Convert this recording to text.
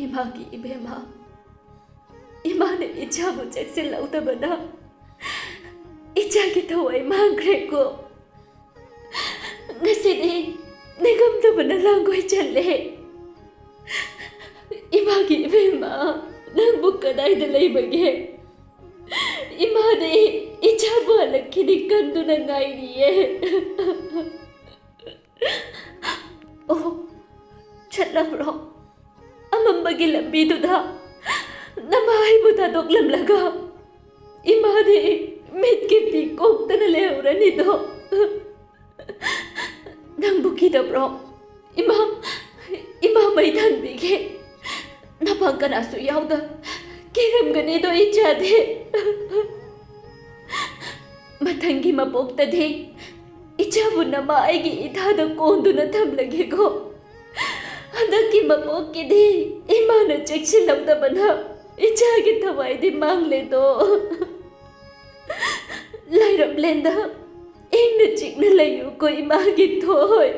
Imangi इबेमा इमाने इच्छाबु चेक्सिल्लौदबना इच्छागी थवाई मांखरेको ngasidi nigamdabana langoi challe imagi ibema nangbu kadaida leibage imade ichabu alakkini kanduna ngairiye oh challamro amambagi lambiduda namaibu tadoklamlaga imade mitki pikoktana leuranido nang bukida bro ima may tanbige napangkan aso yawda kiram ganido ichade matangi mapokta de ichabu na maigi ithada kondu na thamlage go handaki mapokki de ima na cheksilawda bana ichagi thawai di mangle do lairam lenda Ing na chik na layo ko imagi toy.